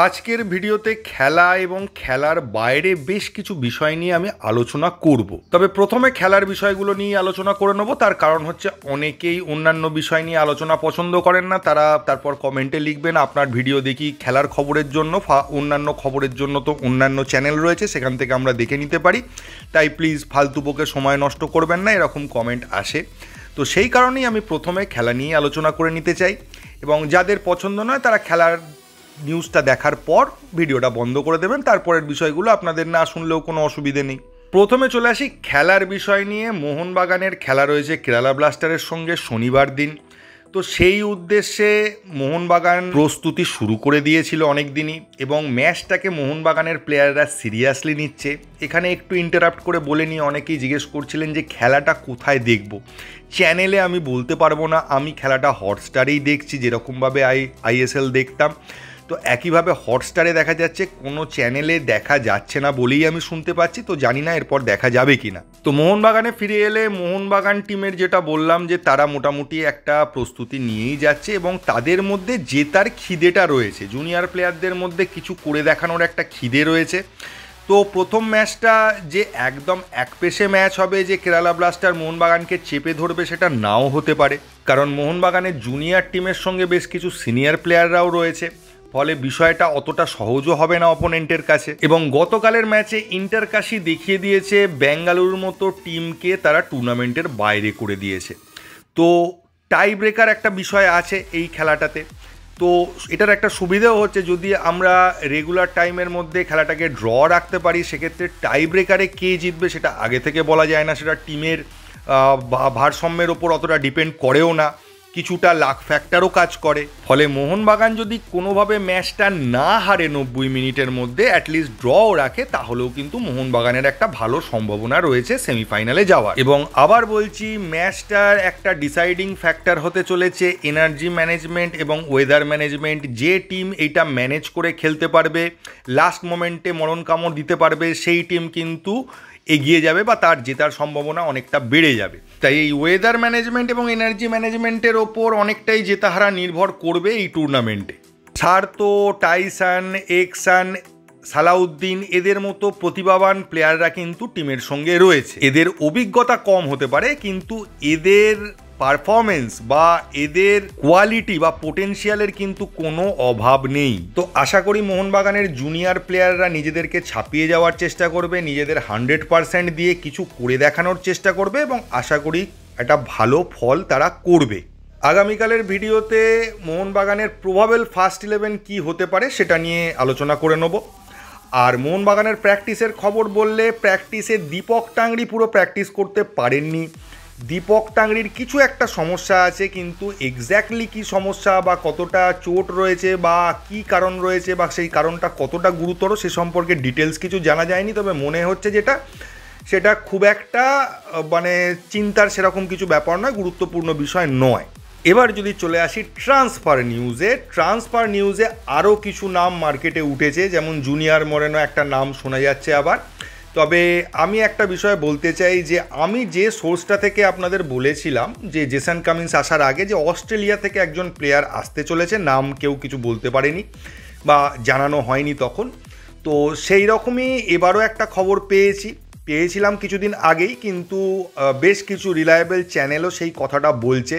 আজকের ভিডিওতে খেলা এবং খেলার বাইরে বেশ কিছু বিষয় নিয়ে আমি আলোচনা করব। তবে প্রথমে খেলার বিষয়গুলো নিয়ে আলোচনা করে নেব। তার কারণ হচ্ছে অনেকেই অন্যান্য বিষয় নিয়ে আলোচনা পছন্দ করেন না, তারা তারপর কমেন্টে লিখবেন আপনার ভিডিও দেখি খেলার খবরের জন্য, অন্যান্য খবরের জন্য তো অন্যান্য চ্যানেল রয়েছে, সেখান থেকে আমরা দেখে নিতে পারি, তাই প্লিজ ফালতু বকে সময় নষ্ট করবেন না, এরকম কমেন্ট আসে। তো সেই কারণেই আমি প্রথমে খেলা নিয়ে আলোচনা করে নিতে চাই, এবং যাদের পছন্দ নয় তারা খেলার নিউজটা দেখার পর ভিডিওটা বন্ধ করে দেবেন। তারপরের বিষয়গুলো আপনাদের না শুনলেও কোনো অসুবিধে নেই। প্রথমে চলে আসি খেলার বিষয় নিয়ে। মোহনবাগানের খেলা রয়েছে কেরালা ব্লাস্টারের সঙ্গে শনিবার দিন। তো সেই উদ্দেশ্যে মোহনবাগান প্রস্তুতি শুরু করে দিয়েছিল অনেক দিনই, এবং ম্যাচটাকে মোহনবাগানের প্লেয়াররা সিরিয়াসলি নিচ্ছে। এখানে একটু ইন্টারাপ্ট করে বলে নিয়ে অনেকেই জিজ্ঞেস করছিলেন যে খেলাটা কোথায় দেখব। চ্যানেলে আমি বলতে পারবো না, আমি খেলাটা হটস্টারেই দেখছি, যেরকমভাবে আইএসএল দেখতাম। তো একইভাবে হটস্টারে দেখা যাচ্ছে, কোনো চ্যানেলে দেখা যাচ্ছে না বলেই আমি শুনতে পাচ্ছি। তো জানি না এরপর দেখা যাবে কি না। তো মোহনবাগানে ফিরে এলে মোহনবাগান টিমের যেটা বললাম যে তারা মোটামুটি একটা প্রস্তুতি নিয়েই যাচ্ছে, এবং তাদের মধ্যে জেতার খিদেটা রয়েছে। জুনিয়র প্লেয়ারদের মধ্যে কিছু করে দেখানোর একটা খিদে রয়েছে। তো প্রথম ম্যাচটা যে একদম একপেশে ম্যাচ হবে, যে কেরালা ব্লাস্টার মোহনবাগানকে চেপে ধরবে, সেটা নাও হতে পারে, কারণ মোহনবাগানের জুনিয়র টিমের সঙ্গে বেশ কিছু সিনিয়র প্লেয়াররাও রয়েছে। ফলে বিষয়টা অতটা সহজও হবে না অপোনেন্টের কাছে। এবং গতকালের ম্যাচে ইন্টারকাশি দেখিয়ে দিয়েছে বেঙ্গালুরুর মতো টিমকে তারা টুর্নামেন্টের বাইরে করে দিয়েছে। তো টাই ব্রেকার একটা বিষয় আছে এই খেলাটাতে। তো এটার একটা সুবিধাও হচ্ছে, যদি আমরা রেগুলার টাইমের মধ্যে খেলাটাকে ড্র রাখতে পারি, সেক্ষেত্রে টাই ব্রেকারে কে জিতবে সেটা আগে থেকে বলা যায় না। সেটা টিমের ভারসাম্যের ওপর অতটা ডিপেন্ড করেও না, কিছুটা লাক ফ্যাক্টরও কাজ করে। ফলে মোহনবাগান যদি কোনোভাবে ম্যাচটা না হারে 90 মিনিটের মধ্যে, অ্যাটলিস্ট ড্রও রাখে, তাহলেও কিন্তু মোহনবাগানের একটা ভালো সম্ভাবনা রয়েছে সেমিফাইনালে যাওয়ার। এবং আবার বলছি, ম্যাচটার একটা ডিসাইডিং ফ্যাক্টর হতে চলেছে এনার্জি ম্যানেজমেন্ট এবং ওয়েদার ম্যানেজমেন্ট। যে টিম এইটা ম্যানেজ করে খেলতে পারবে, লাস্ট মোমেন্টে মরণ কামড় দিতে পারবে, সেই টিম কিন্তু এগিয়ে যাবে বা তার জেতার সম্ভাবনা অনেকটা বেড়ে যাবে। তাই এই ওয়েদার ম্যানেজমেন্ট এবং এনার্জি ম্যানেজমেন্টের ওপর অনেকটাই জেতাহারা নির্ভর করবে এই টুর্নামেন্টে। সার্তো, টাইসান, এক্সান, সালাউদ্দিন এদের মতো প্রতিভাবান প্লেয়াররা কিন্তু টিমের সঙ্গে রয়েছে। এদের অভিজ্ঞতা কম হতে পারে, কিন্তু এদের পারফরমেন্স বা এদের কোয়ালিটি বা পোটেনশিয়ালের কিন্তু কোনো অভাব নেই। তো আশা করি মোহনবাগানের জুনিয়র প্লেয়াররা নিজেদেরকে ছাপিয়ে যাওয়ার চেষ্টা করবে, নিজেদের 100% দিয়ে কিছু করে দেখানোর চেষ্টা করবে, এবং আশা করি একটা ভালো ফল তারা করবে। আগামীকালের ভিডিওতে মোহনবাগানের প্রবাবেল ফার্স্ট 11 কী হতে পারে সেটা নিয়ে আলোচনা করে নেব। আর মোহনবাগানের প্র্যাকটিসের খবর বললে, প্র্যাকটিসে দীপক টাংরি পুরো প্র্যাকটিস করতে পারেননি। দীপক টাংরির কিছু একটা সমস্যা আছে, কিন্তু এক্স্যাক্টলি কী সমস্যা বা কতটা চোট রয়েছে বা কী কারণ রয়েছে বা সেই কারণটা কতটা গুরুতর সে সম্পর্কে ডিটেলস কিছু জানা যায়নি। তবে মনে হচ্ছে সেটা খুব একটা চিন্তার সেরকম কিছু ব্যাপার নয়, গুরুত্বপূর্ণ বিষয় নয়। এবার যদি চলে আসি ট্রান্সফার নিউজে আরও কিছু নাম মার্কেটে উঠেছে, যেমন জুনিয়র মোরেনো একটা নাম শোনা যাচ্ছে আবার। তবে আমি একটা বিষয় বলতে চাই, যে আমি যে সোর্সটা থেকে আপনাদের বলেছিলাম যে জেসন কামিন্স আসার আগে যে অস্ট্রেলিয়া থেকে একজন প্লেয়ার আসতে চলেছে, নাম কেউ কিছু বলতে পারেনি বা জানানো হয়নি তখন। তো সেই রকমই এবারও একটা খবর পেয়েছিলাম কিছুদিন আগেই, কিন্তু বেশ কিছু রিলায়েবল চ্যানেলও সেই কথাটা বলছে,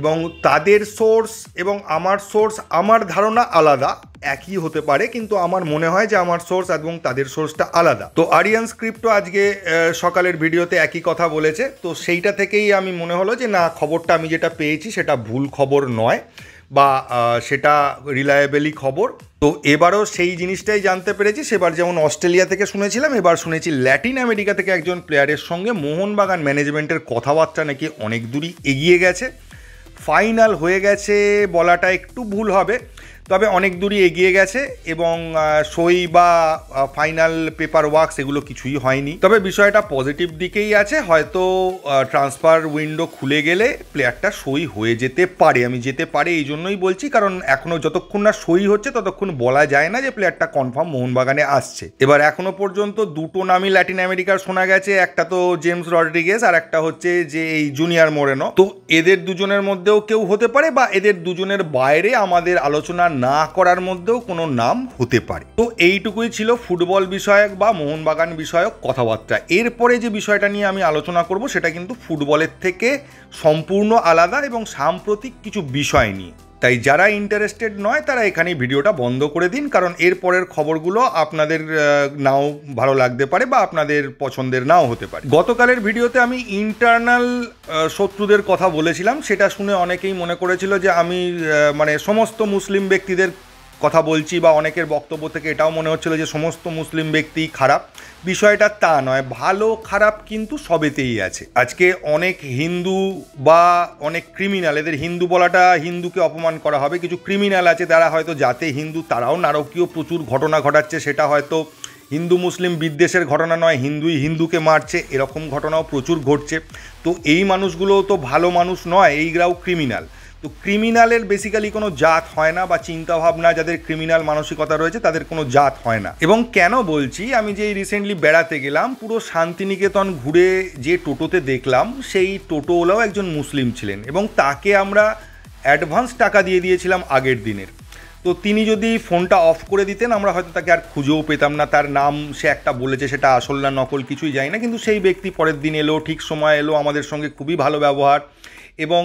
এবং তাদের সোর্স এবং আমার সোর্স, আমার ধারণা আলাদা, একই হতে পারে, কিন্তু আমার মনে হয় যে আমার সোর্স এবং তাদের সোর্সটা আলাদা। তো আরিয়ান স্ক্রিপ্টও আজকে সকালের ভিডিওতে একই কথা বলেছে। তো সেইটা থেকেই আমি মনে হলো যে না, খবরটা আমি যেটা পেয়েছি সেটা ভুল খবর নয়, বা সেটা রিলায়েবলই খবর। তো এবারও সেই জিনিসটাই জানতে পেরেছি। সেবার যেমন অস্ট্রেলিয়া থেকে শুনেছিলাম, এবার শুনেছি ল্যাটিন আমেরিকা থেকে একজন প্লেয়ারের সঙ্গে মোহনবাগান ম্যানেজমেন্টের কথাবার্তা নাকি অনেক দূরই এগিয়ে গেছে। ফাইনাল হয়ে গেছে বলাটা একটু ভুল হবে, তবে অনেক দূরই এগিয়ে গেছে, এবং সই বা ফাইনাল পেপার ওয়ার্কস এগুলো কিছুই হয়নি। তবে বিষয়টা পজিটিভ দিকেই আছে, হয়তো ট্রান্সফার উইন্ডো খুলে গেলে প্লেয়ারটা সই হয়ে যেতে পারে। আমি যেতে পারে এই জন্যই বলছি, কারণ এখনও যতক্ষণ না সই হচ্ছে ততক্ষণ বলা যায় না যে প্লেয়ারটা কনফার্ম মোহনবাগানে আসছে। এবার এখনও পর্যন্ত দুটো নামই ল্যাটিন আমেরিকার শোনা গেছে, একটা তো জেমস রড্রিগেজ আর একটা হচ্ছে যে এই জুনিয়র মোরেনো। তো এদের দুজনের মধ্যেও কেউ হতে পারে, বা এদের দুজনের বাইরে আমাদের আলোচনা না করার মধ্যেও কোনো নাম হতে পারে। তো এইটুকুই ছিল ফুটবল বিষয়ক বা মোহনবাগান বিষয়ক কথাবার্তা। এরপরে যে বিষয়টা নিয়ে আমি আলোচনা করব সেটা কিন্তু ফুটবলের থেকে সম্পূর্ণ আলাদা এবং সাম্প্রতিক কিছু বিষয় নিয়ে। তাই যারা ইন্টারেস্টেড নয় তারা এখানেই ভিডিওটা বন্ধ করে দিন, কারণ এর পরের খবরগুলো আপনাদের নাও ভালো লাগতে পারে বা আপনাদের পছন্দের নাও হতে পারে। গতকালের ভিডিওতে আমি ইন্টারনাল শত্রুদের কথা বলেছিলাম, সেটা শুনে অনেকেই মনে করেছিল যে আমি মানে সমস্ত মুসলিম ব্যক্তিদের কথা বলছি, বা অনেকের বক্তব্য থেকে এটাও মনে হচ্ছিল যে সমস্ত মুসলিম ব্যক্তি খারাপ। বিষয়টা তা নয়, ভালো খারাপ কিন্তু সবেতেই আছে। আজকে অনেক হিন্দু বা অনেক ক্রিমিনাল, এদের হিন্দু বলাটা হিন্দুকে অপমান করা হবে, কিছু ক্রিমিনাল আছে তারা হয়তো জাতে হিন্দু, তারাও নারকীয় প্রচুর ঘটনা ঘটাচ্ছে। সেটা হয়তো হিন্দু মুসলিম বিদ্বেষের ঘটনা নয়, হিন্দুই হিন্দুকে মারছে, এরকম ঘটনাও প্রচুর ঘটছে। তো এই মানুষগুলো তো ভালো মানুষ নয়, এইগুলাও ক্রিমিনাল। তো ক্রিমিনালের বেসিক্যালি কোনো জাত হয় না, বা চিন্তাভাবনা যাদের ক্রিমিনাল মানসিকতা রয়েছে তাদের কোনো জাত হয় না। এবং কেন বলছি, আমি যে রিসেন্টলি বেড়াতে গেলাম, পুরো শান্তিনিকেতন ঘুরে যে টোটোতে দেখলাম সেই টোটোওয়ালাও একজন মুসলিম ছিলেন, এবং তাকে আমরা অ্যাডভান্স টাকা দিয়ে দিয়েছিলাম আগের দিনের। তো তিনি যদি ফোনটা অফ করে দিতেন আমরা হয়তো তাকে আর খুঁজেও পেতাম না। তার নাম সে একটা বলেছে, সেটা আসল না নকল কিছুই জানি না, কিন্তু সেই ব্যক্তি পরের দিন এলো, ঠিক সময় এলো, আমাদের সঙ্গে খুবই ভালো ব্যবহার এবং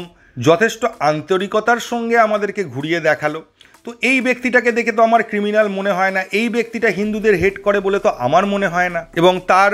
যথেষ্ট আন্তরিকতার সঙ্গে আমাদেরকে ঘুরিয়ে দেখালো। তো এই ব্যক্তিটাকে দেখে তো আমার ক্রিমিনাল মনে হয় না, এই ব্যক্তিটা হিন্দুদের হেট করে বলে তো আমার মনে হয় না। এবং তার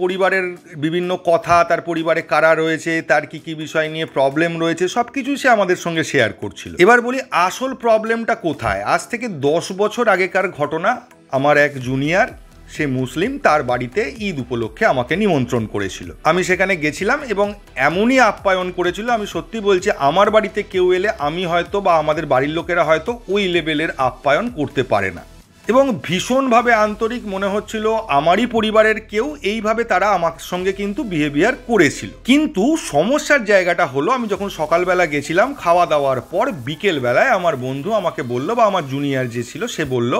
পরিবারের বিভিন্ন কথা, তার পরিবারে কারা রয়েছে, তার কি কি বিষয় নিয়ে প্রবলেম রয়েছে, সব কিছুই সে আমাদের সঙ্গে শেয়ার করছিল। এবার বলি আসল প্রবলেমটা কোথায়। আজ থেকে 10 বছর আগেকার ঘটনা। আমার এক জুনিয়র, সে মুসলিম, তার বাড়িতে ঈদ উপলক্ষে আমাকে নিমন্ত্রণ করেছিল। আমি সেখানে গেছিলাম এবং এমনই আপ্যায়ন করেছিল, আমি সত্যি বলছি আমার বাড়িতে কেউ এলে আমি হয়তো বা আমাদের বাড়ির লোকেরা হয়তো ওই লেভেলের আপ্যায়ন করতে পারে না। এবং ভীষণভাবে আন্তরিক মনে হচ্ছিল, আমারই পরিবারের কেউ এইভাবে তারা আমার সঙ্গে কিন্তু বিহেভিয়ার করেছিল। কিন্তু সমস্যার জায়গাটা হলো, আমি যখন সকালবেলা গেছিলাম খাওয়া দাওয়ার পর, বিকেলবেলায় আমার বন্ধু আমাকে বলল, বা আমার জুনিয়র যে ছিল সে বলল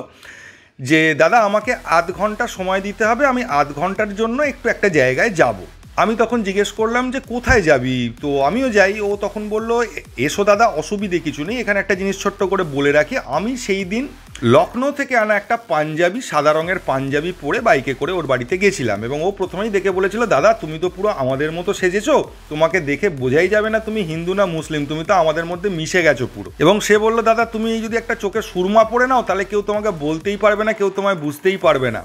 যে দাদা আমাকে আধ ঘন্টা সময় দিতে হবে, আমি আধ ঘন্টার জন্য একটু একটা জায়গায় যাব। আমি তখন জিজ্ঞেস করলাম যে কোথায় যাবি, তো আমিও যাই। ও তখন বলল এসো দাদা, অসুবিধে কিছু নেই। এখানে একটা জিনিস ছোট্ট করে বলে রাখি, আমি সেই দিন লখনৌ থেকে আনা একটা পাঞ্জাবি, সাদা রঙের পাঞ্জাবি পরে বাইকে করে ওর বাড়িতে গেছিলাম। এবং ও প্রথমেই দেখে বলেছিল দাদা তুমি তো পুরো আমাদের মতো সেজেছো, তোমাকে দেখে বোঝাই যাবে না তুমি হিন্দু না মুসলিম, তুমি তো আমাদের মধ্যে মিশে গেছো পুরো। এবং সে বলল দাদা তুমি যদি একটা চোখে সুরমা পরে নাও তাহলে কেউ তোমাকে বলতেই পারবে না, কেউ তোমায় বুঝতেই পারবে না।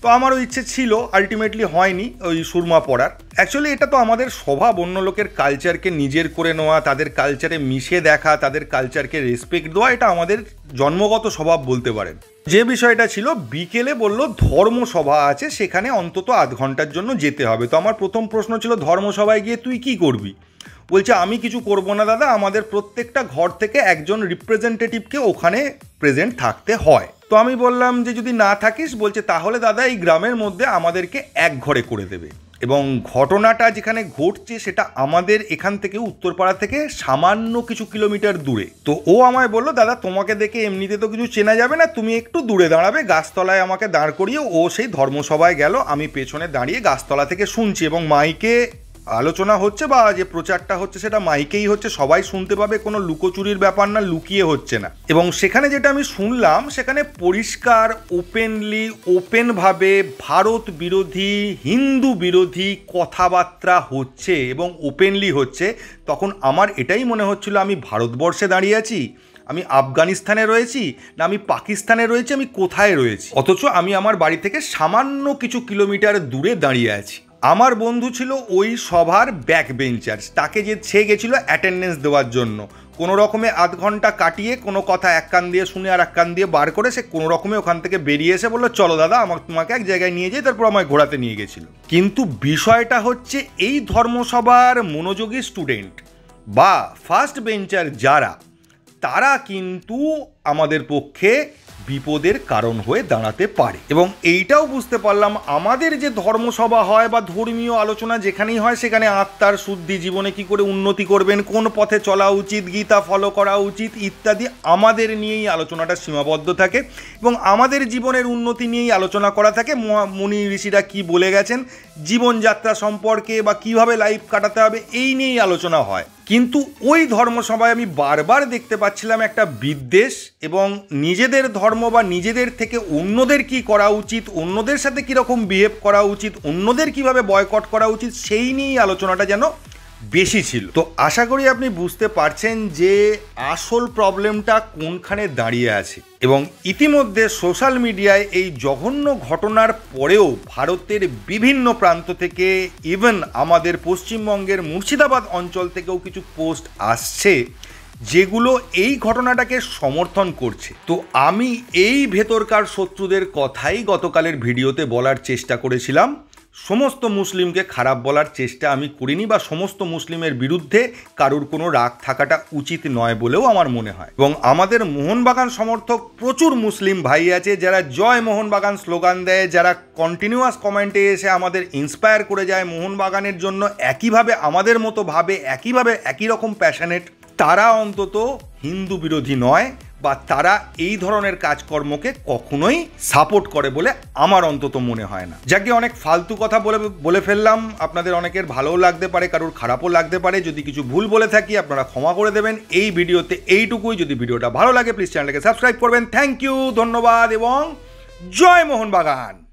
তো আমারও ইচ্ছে ছিল, আলটিমেটলি হয়নি ওই সুরমা পড়ার। অ্যাকচুয়ালি এটা তো আমাদের স্বভাব, অন্য লোকের কালচারকে নিজের করে নেওয়া, তাদের কালচারে মিশে দেখা, তাদের কালচারকে রেসপেক্ট দেওয়া, এটা আমাদের জন্মগত স্বভাব বলতে পারেন। যে বিষয়টা ছিল, বিকেলে বলল ধর্মসভা আছে, সেখানে অন্তত আধ ঘন্টার জন্য যেতে হবে। তো আমার প্রথম প্রশ্ন ছিল ধর্মসভায় গিয়ে তুই কি করবি। বলছে আমি কিছু করব না দাদা, আমাদের প্রত্যেকটা ঘর থেকে একজন রিপ্রেজেন্টেটিভকে ওখানে প্রেজেন্ট থাকতে হয়। তো আমি বললাম যে যদি না থাকিস, বলছে তাহলে দাদা এই গ্রামের মধ্যে আমাদেরকে এক ঘরে করে দেবে। এবং ঘটনাটা যেখানে ঘটছে সেটা আমাদের এখান থেকে উত্তরপাড়া থেকে সামান্য কিছু কিলোমিটার দূরে। তো ও আমায় বললো দাদা তোমাকে দেখে এমনিতে তো কিছু চেনা যাবে না, তুমি একটু দূরে দাঁড়াবে। গাছতলায় আমাকে দাঁড় করিয়ে ও সেই ধর্মসভায় গেল, আমি পেছনে দাঁড়িয়ে গাছতলা থেকে শুনছি। এবং মাইকে আলোচনা হচ্ছে বা যে প্রচারটা হচ্ছে সেটা মাইকেই হচ্ছে, সবাই শুনতে পাবে, কোনো লুকোচুরির ব্যাপার না, লুকিয়ে হচ্ছে না। এবং সেখানে যেটা আমি শুনলাম, সেখানে পরিষ্কার ওপেনভাবে ভারত বিরোধী, হিন্দু বিরোধী কথাবার্তা হচ্ছে এবং ওপেনলি হচ্ছে। তখন আমার এটাই মনে হচ্ছিল আমি ভারতবর্ষে দাঁড়িয়ে আছি, আমি আফগানিস্তানে রয়েছি, না আমি পাকিস্তানে রয়েছি, আমি কোথায় রয়েছি। অথচ আমি আমার বাড়ি থেকে সামান্য কিছু কিলোমিটার দূরে দাঁড়িয়ে আছি। আমার বন্ধু ছিল ওই সভার ব্যাক বেঞ্চার, তাকে যে সে গেছিলো অ্যাটেন্ডেন্স দেওয়ার জন্য। কোনো রকমে আধ ঘন্টা কাটিয়ে কোনো কথা এক কান দিয়ে শুনে আর এক কান দিয়ে বার করে সে কোনো রকমে ওখান থেকে বেরিয়ে এসে বললো চলো দাদা তোমাকে এক জায়গায় নিয়ে যাই, তারপর আমায় ঘোরাতে নিয়ে গেছিলো। কিন্তু বিষয়টা হচ্ছে এই ধর্মসভার মনোযোগী স্টুডেন্ট বা ফার্স্ট বেঞ্চার যারা, তারা কিন্তু আমাদের পক্ষে বিপদের কারণ হয়ে দাঁড়াতে পারে। এবং এইটাও বুঝতে পারলাম আমাদের যে ধর্মসভা হয় বা ধর্মীয় আলোচনা যেখানেই হয়, সেখানে আত্মার শুদ্ধি, জীবনে কি করে উন্নতি করবেন, কোন পথে চলা উচিত, গীতা ফলো করা উচিত ইত্যাদি আমাদের নিয়েই আলোচনাটা সীমাবদ্ধ থাকে। এবং আমাদের জীবনের উন্নতি নিয়েই আলোচনা করা থাকে। মুনি ঋষিরা কি বলে গেছেন জীবনযাত্রা সম্পর্কে বা কিভাবে লাইফ কাটাতে হবে, এই নিয়েই আলোচনা হয়। কিন্তু ওই ধর্মসভায় আমি বারবার দেখতে পাচ্ছিলাম একটা বিদ্বেষ এবং নিজেদের ধর্ম বা নিজেদের থেকে অন্যদের কি করা উচিত, অন্যদের সাথে কীরকম বিহেভ করা উচিত, অন্যদের কিভাবে বয়কট করা উচিত, সেই নিয়েই আলোচনাটা যেন বেশি ছিল। তো আশা করি আপনি বুঝতে পারছেন যে আসল প্রবলেমটা কোনখানে দাঁড়িয়ে আছে। এবং ইতিমধ্যে সোশ্যাল মিডিয়ায় এই জঘন্য ঘটনার পরেও ভারতের বিভিন্ন প্রান্ত থেকে, ইভেন আমাদের পশ্চিমবঙ্গের মুর্শিদাবাদ অঞ্চল থেকেও কিছু পোস্ট আসছে যেগুলো এই ঘটনাটাকে সমর্থন করছে। তো আমি এই ভেতরকার শত্রুদের কথাই গতকালের ভিডিওতে বলার চেষ্টা করেছিলাম। সমস্ত মুসলিমকে খারাপ বলার চেষ্টা আমি করিনি, বা সমস্ত মুসলিমের বিরুদ্ধে কারুর কোনো রাগ থাকাটা উচিত নয় বলেও আমার মনে হয়। এবং আমাদের মোহনবাগান সমর্থক প্রচুর মুসলিম ভাই আছে যারা জয় মোহনবাগান স্লোগান দেয়, যারা কন্টিনিউয়াস কমেন্টে এসে আমাদের ইন্সপায়ার করে যায় মোহনবাগানের জন্য, একইভাবে আমাদের মতো ভাবে, একইভাবে একই রকম প্যাশনেট। তারা অন্তত হিন্দু বিরোধী নয়, বা তারা এই ধরনের কাজকর্মকে কখনোই সাপোর্ট করে বলে আমার অন্তত মনে হয় না। যাকে অনেক ফালতু কথা বলে ফেললাম, আপনাদের অনেকের ভালোও লাগতে পারে, কারোর খারাপও লাগতে পারে। যদি কিছু ভুল বলে থাকি আপনারা ক্ষমা করে দেবেন। এই ভিডিওতে এইটুকুই। যদি ভিডিওটা ভালো লাগে প্লিজ চ্যানেলটাকে সাবস্ক্রাইব করবেন। থ্যাংক ইউ, ধন্যবাদ এবং জয় মোহনবাগান।